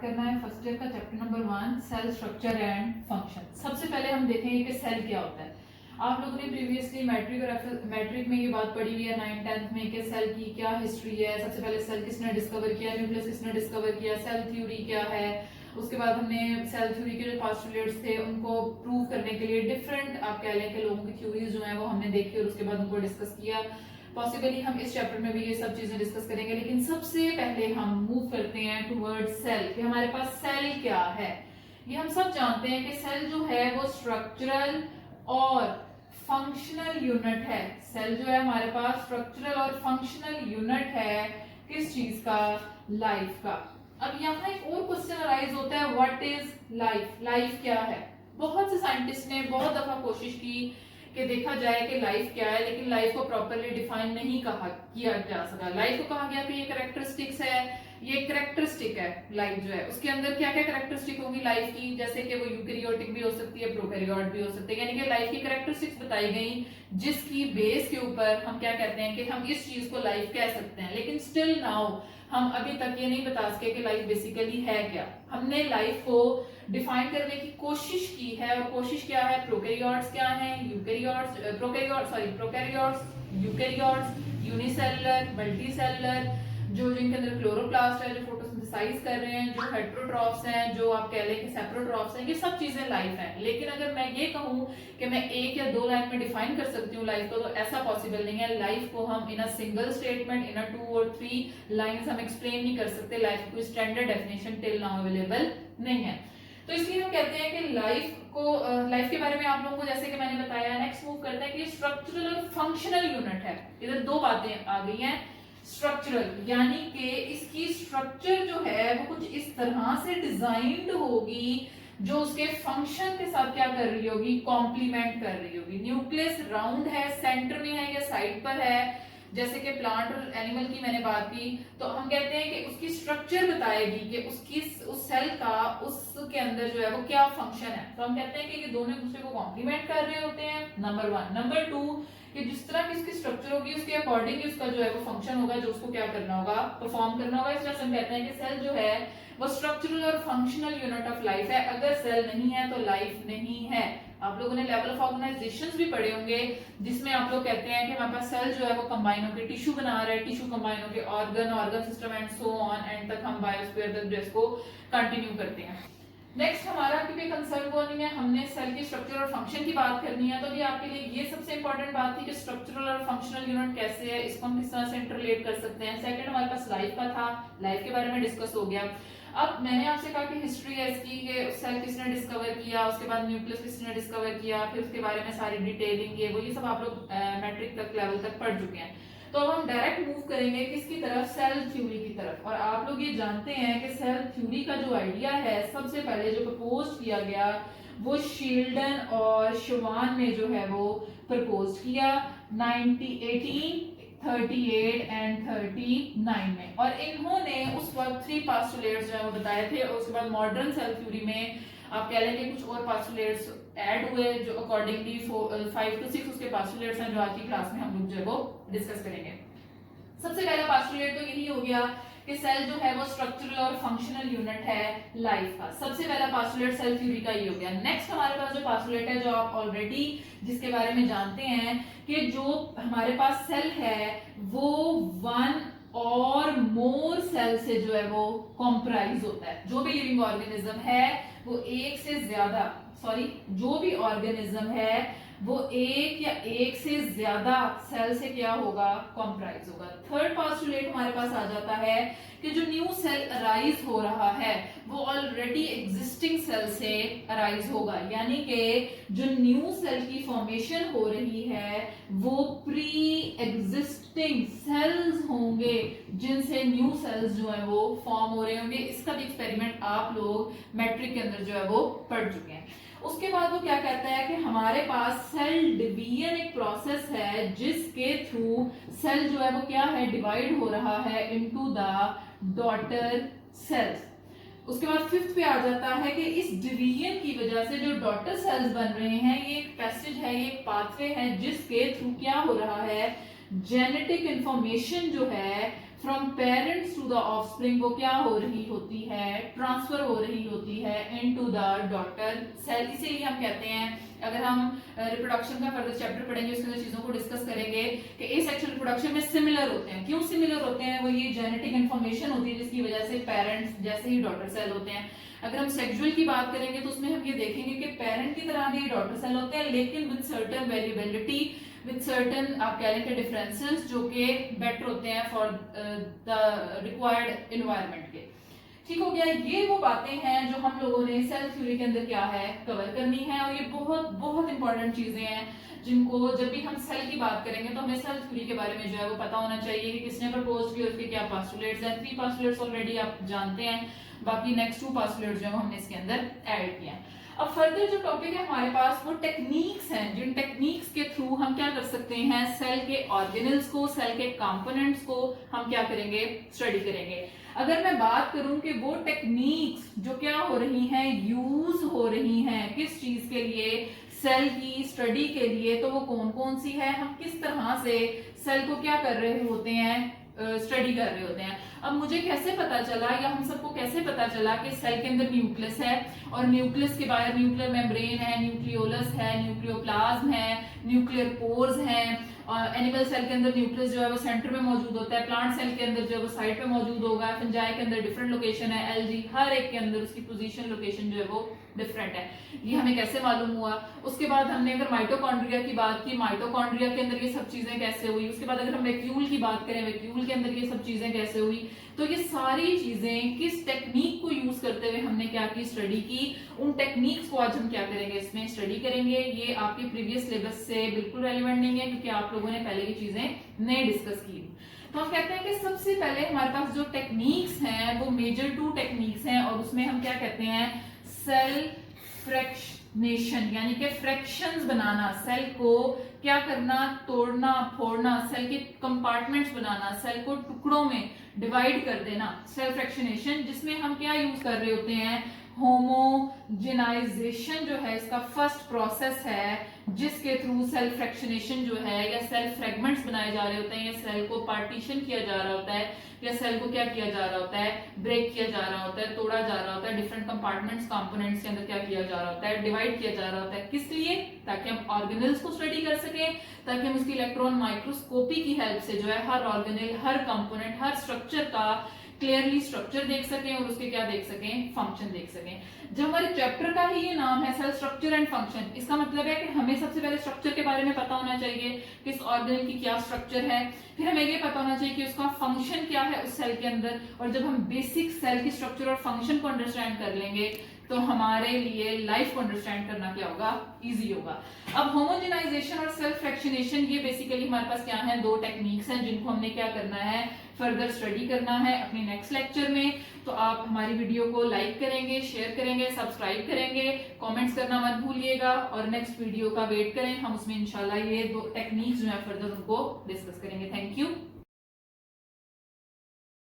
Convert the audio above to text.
करना है first year का chapter number 1 cell structure and function. सबसे पहले हम देखेंगे कि सेल क्या होता है। आप लोगों ने प्रीवियसली मैट्रिक में ये बात पढ़ी हुई है 9th 10th में कि सेल की क्या हिस्ट्री है। सबसे पहले सेल किसने डिस्कवर किया, न्यूक्लियस किसने डिस्कवर किया, सेल थ्योरी क्या है। उसके बाद हमने सेल थ्योरी के जो पोस्टुलेट्स थे उनको प्रूव करने के लिए डिफरेंट आप कह लें कि लोगों की थ्योरीज जो है वो हमने देखी और उसके बाद उनको डिस्कस किया। पॉसिबली हम इस चैप्टर में भी ये सब चीजें डिस्कस करेंगे, लेकिन सबसे पहले हम मूव करते हैं टुवर्ड सेल कि हमारे पास सेल क्या है। ये हम सब जानते हैं कि सेल जो है वो स्ट्रक्चरल और फंक्शनल यूनिट है। सेल जो है हमारे पास स्ट्रक्चरल और फंक्शनल यूनिट है किस चीज का, लाइफ का। अब यहाँ एक और क्वेश्चन अराइज होता है, व्हाट इज लाइफ, लाइफ क्या है। बहुत से साइंटिस्ट ने बहुत दफा कोशिश की कि देखा जाए कि लाइफ क्या है, लेकिन लाइफ को प्रॉपर्ली डिफाइन नहीं किया जा सका। लाइफ को कहा गया कि ये कैरेक्टरिस्टिक्स है, ये कैरेक्टरिस्टिक है लाइफ जो है, उसके अंदर क्या क्या कैरेक्टरिस्टिक होगी लाइफ की, जैसे कि वो यूकैरियोटिक भी हो सकती है, प्रोकैरियोट भी हो सकते हैं, यानी कि लाइफ की कैरेक्टरिस्टिक्स बताई गई जिसकी बेस के ऊपर हम क्या कहते हैं कि हम इस चीज को लाइफ कह सकते हैं। लेकिन स्टिल नाउ हम अभी तक ये नहीं बता सके कि लाइफ बेसिकली है क्या। हमने लाइफ को डिफाइन करने की कोशिश की है, और कोशिश क्या है, प्रोकैरियोट्स क्या हैं, प्रोकैरियोट्स, यूकैरियोट्स, यूनिसेलुलर, मल्टीसेलुलर, जो जिनके अंदर क्लोरोप्लास्ट है, जो फोटोसिंथेसाइज कर रहे हैं, जो हेटेरोट्रॉफ्स हैं, जो आप कह लें कि सेप्रोट्रॉफ्स हैं, ये सब चीजें लाइफ है। लेकिन अगर मैं ये कहूं कि मैं एक या दो लाइन में डिफाइन कर सकती हूँ लाइफ को, तो ऐसा पॉसिबल नहीं है। लाइफ को हम इन अ सिंगल स्टेटमेंट, इन अ 2 और 3 लाइंस हम एक्सप्लेन नहीं कर सकते। लाइफ की कोई standard definition till now available नहीं है। तो इसलिए हम कहते हैं कि लाइफ के बारे में आप लोगों को जैसे कि मैंने बताया, नेक्स्ट मूव करते हैं कि स्ट्रक्चरल और फंक्शनल यूनिट है। इधर दो बातें आ गई हैं। स्ट्रक्चरल यानी कि इसकी स्ट्रक्चर जो है वो कुछ इस तरह से डिजाइंड होगी जो उसके फंक्शन के साथ क्या कर रही होगी, कॉम्प्लीमेंट कर रही होगी। न्यूक्लियस राउंड है, सेंटर में है या साइड पर है, जैसे कि प्लांट और एनिमल की मैंने बात की, तो हम कहते हैं कि उसकी स्ट्रक्चर बताएगी कि उसकी उस सेल का उसके अंदर जो है वो क्या फंक्शन है। तो हम कहते हैं कि ये दोनों एक दूसरे को कॉम्प्लीमेंट कर रहे होते हैं, नंबर 1। नंबर 2 कि जिस तरह की इसकी स्ट्रक्चर होगी उसके अकॉर्डिंग उसका जो है वो फंक्शन होगा जो उसको क्या करना होगा, परफॉर्म करना होगा। इसलिए हम कहते हैं कि सेल जो है वो स्ट्रक्चरल और फंक्शनल यूनिट ऑफ लाइफ है। अगर सेल नहीं है तो लाइफ नहीं है। आप लोगों ने लेवल ऑफ ऑर्गेनाइजेशंस भी पढ़े होंगे जिसमें आप लोग कहते हैं कि हमारे पास सेल जो है वो कंबाइन होकर टिश्यू बना रहा है, टिश्यू कंबाइन होकर organ system and so on, and तक हम बायोस्फीयर तक ड्रेस को कंटिन्यू करते हैं। नेक्स्ट हमारा क्योंकि कंसर्न वो नहीं है, हमने सेल की स्ट्रक्चर और फंक्शन की बात करनी है, तो ये आपके लिए ये सबसे इंपॉर्टेंट बात थी कि स्ट्रक्चरल और फंक्शनल यूनिट कैसे है, इसको हम किस तरह से इंटरलेट कर सकते हैं। सेकंड हमारे पास लाइफ का था, लाइफ के बारे में डिस्कस हो गया। अब मैंने आपसे कहा कि हिस्ट्री है इसकी, कि सेल किसने डिस्कवर किया, उसके बाद न्यूक्लियस किसने डिस्कवर किया, फिर उसके बारे में सारी डिटेलिंग ये सब आप लोग मैट्रिक तक लेवल तक पढ़ चुके हैं। तो अब हम डायरेक्ट मूव करेंगे किसकी तरफ, सेल थ्योरी की तरफ। और आप लोग ये जानते हैं कि सेल थ्योरी का जो आइडिया है सबसे पहले जो प्रपोज किया गया वो शील्डन और शवान ने जो है वो प्रपोज किया 1838 एंड 39 में। और इन्होंने उस वक्त 3 पोस्टुलेट्स जो है वो बताए थे, और उसके बाद मॉडर्न सेल थ्योरी में आप कह लेंगे कुछ और पोस्टुलेट्स ऐड हुए जो अकॉर्डिंगली 5 to 6 उसके पोस्टुलेट्स हैं जो आज की क्लास में हम लोग जो है वो डिस्कस करेंगे। सबसे पहला पोस्टुलेट तो यही हो गया कि सेल जो है वो स्ट्रक्चरल और फंक्शनल यूनिट है लाइफ का। सबसे पहला पोस्टुलेट सेल थ्योरी का ही हो गया। नेक्स्ट हमारे पास जो पोस्टुलेट है जो आप ऑलरेडी जिसके बारे में जानते हैं कि जो हमारे पास सेल है वो 1 और मोर सेल से जो है वो कॉम्प्राइज होता है। जो भी लिविंग ऑर्गेनिज्म है वो जो भी ऑर्गेनिज्म है वो एक या एक से ज्यादा सेल से क्या होगा, कॉम्प्राइज होगा। थर्ड पोस्टुलेट हमारे पास आ जाता है कि जो न्यू सेल अराइज हो रहा है वो ऑलरेडी एग्जिस्टिंग सेल से अराइज होगा, यानी कि जो न्यू सेल की फॉर्मेशन हो रही है वो प्री एग्जिस्टिंग सेल्स होंगे जिनसे न्यू सेल्स जो है वो फॉर्म हो रहे होंगे। इसका भी एक्सपेरिमेंट आप लोग मैट्रिक के अंदर जो है वो पढ़ चुके हैं। उसके बाद वो क्या कहता है कि हमारे पास सेल डिवीजन एक प्रोसेस है जिसके थ्रू सेल जो है वो क्या है, डिवाइड हो रहा है इनटू द डॉटर सेल्स। उसके बाद 5th पे आ जाता है कि इस डिवीजन की वजह से जो डॉटर सेल्स बन रहे हैं ये एक पैसेज है, ये एक पाथवे है जिसके थ्रू क्या हो रहा है, जेनेटिक इंफॉर्मेशन जो है from parents to the offspring वो क्या हो रही होती है, ट्रांसफर हो रही होती है इनटू द डॉटर सेल। इसीलिए हम कहते हैं, अगर हम रिप्रोडक्शन का फर्दर चैप्टर पढ़ेंगे उसके अंदर चीजों को डिस्कस करेंगे कि एसेक्सुअल रिप्रोडक्शन में सिमिलर होते हैं। क्यों सिमिलर होते हैं? वो ये जेनेटिक इन्फॉर्मेशन होती है जिसकी वजह से पेरेंट्स जैसे ही डॉटर सेल होते हैं। अगर हम सेक्सुअल की बात करेंगे तो उसमें हम ये देखेंगे कि पेरेंट की तरह भी डॉटर सेल होते हैं, लेकिन with certain variability, with certain आप कह लें डिफरेंसेस जो कि बेटर होते हैं फॉर द रिक्वायर्ड एनवायरनमेंट के। ठीक हो गया। ये वो बातें हैं जो हम लोगों ने सेल थ्योरी के अंदर क्या है कवर करनी है, और ये बहुत बहुत इंपॉर्टेंट चीजें हैं जिनको जब भी हम सेल की बात करेंगे तो हमें सेल थ्योरी के बारे में जो है वो पता होना चाहिए कि किसने प्रपोज किया, उसके क्या पोस्टुलेट्स हैं। 3 पोस्टुलेट्स ऑलरेडी आप जानते हैं, बाकी नेक्स्ट 2 पोस्टुलेट्स जो हमने इसके अंदर ऐड किया। अब फर्दर जो टॉपिक है हमारे पास वो टेक्निक्स हैं, जिन टेक्निक्स के थ्रू हम क्या कर सकते हैं, सेल के ऑर्गेनल्स को, सेल के कंपोनेंट्स को हम क्या करेंगे, स्टडी करेंगे। अगर मैं बात करूं कि वो टेक्निक्स जो क्या हो रही हैं, यूज हो रही हैं किस चीज के लिए, सेल की स्टडी के लिए, तो वो कौन कौन सी है, हम किस तरह से सेल को क्या कर रहे होते हैं, स्टडी कर रहे होते हैं। अब मुझे कैसे पता चला या हम सबको कैसे पता चला कि सेल के अंदर न्यूक्लियस है और न्यूक्लियस के बाहर न्यूक्लियर मेम्ब्रेन है, न्यूक्लियोलस है, न्यूक्लियोप्लाज्म है, न्यूक्लियर पोर्स हैं। एनिमल सेल के अंदर न्यूक्लियस जो है वो सेंटर में मौजूद होता है, प्लांट सेल के अंदर जो है वो साइड पे मौजूद होगा, फंजाई के अंदर डिफरेंट लोकेशन है, एल्गी हर एक के अंदर उसकी पोजीशन लोकेशन जो है वो डिफरेंट है। ये हमें कैसे मालूम हुआ? उसके बाद हमने अगर माइटोकॉन्ड्रिया की बात की, माइटोकॉन्ड्रिया के अंदर ये सब चीजें कैसे हुई, उसके बाद अगर हम वैक्यूल की बात करें, वैक्यूल के अंदर ये सब चीजें कैसे हुई, तो ये सारी चीजें किस टेक्निक को यूज करते हुए हमने क्या की, स्टडी की। उन टेक्निक्स को आज हम क्या करेंगे, इसमें स्टडी करेंगे। ये आपके प्रीवियस सिलेबस से बिल्कुल रेलिवेंट नहीं है क्योंकि आप लोगों ने पहले ये चीजें नहीं डिस्कस की। तो हम कहते हैं कि सबसे पहले हमारे पास जो टेक्निक्स हैं वो मेजर 2 टेक्निक्स हैं, और उसमें हम क्या कहते हैं, सेल फ्रैक्शनेशन, यानी कि फ्रैक्शंस बनाना, सेल को क्या करना, तोड़ना फोड़ना, सेल के कंपार्टमेंट्स बनाना, सेल को टुकड़ों में डिवाइड कर देना, सेल फ्रैक्शनेशन, जिसमें हम क्या यूज कर रहे होते हैं, होमोजेनाइजेशन जो है इसका फर्स्ट प्रोसेस है, जिसके थ्रू सेल फ्रैक्शनेशन जो है या सेल फ्रेगमेंट्स बनाए जा रहे होते हैं, या सेल को पार्टीशन किया जा रहा होता है, या सेल को क्या किया जा रहा होता है, ब्रेक किया जा रहा होता है, तोड़ा जा रहा होता है, डिफरेंट कंपार्टमेंट्स कंपोनेंट्स के अंदर क्या किया जा रहा होता है, डिवाइड किया जा रहा होता है। किस लिए? ताकि हम ऑर्गेनल्स को स्टडी कर सकें, ताकि हम उसकी इलेक्ट्रॉन माइक्रोस्कोपी की हेल्प से जो है हर ऑर्गेनल, हर कंपोनेंट, हर स्ट्रक्चर का क्लियरली स्ट्रक्चर देख सकें और उसके क्या देख सकें, फंक्शन देख सकें। जब हमारे चैप्टर का ही ये नाम है सेल स्ट्रक्चर एंड फंक्शन, इसका मतलब है कि हमें सबसे पहले स्ट्रक्चर के बारे में पता होना चाहिए, किस ऑर्गेनल की क्या स्ट्रक्चर है, फिर हमें ये पता होना चाहिए कि उसका फंक्शन क्या है उस सेल के अंदर। और जब हम बेसिक सेल की स्ट्रक्चर और फंक्शन को अंडरस्टैंड कर लेंगे तो हमारे लिए लाइफ को अंडरस्टैंड करना क्या होगा, इजी होगा। अब होमोजेनाइजेशन और सेल फ्रैक्शनेशन, ये बेसिकली हमारे पास क्या है, 2 टेक्निक्स हैं जिनको हमने क्या करना है, फर्दर स्टडी करना है अपने नेक्स्ट लेक्चर में। तो आप हमारी वीडियो को लाइक करेंगे, शेयर करेंगे, सब्सक्राइब करेंगे, कमेंट्स करना मत भूलिएगा, और नेक्स्ट वीडियो का वेट करें, हम उसमें इंशाल्लाह ये 2 टेक्निक्स जो है फर्दर उनको डिस्कस करेंगे। Thank you.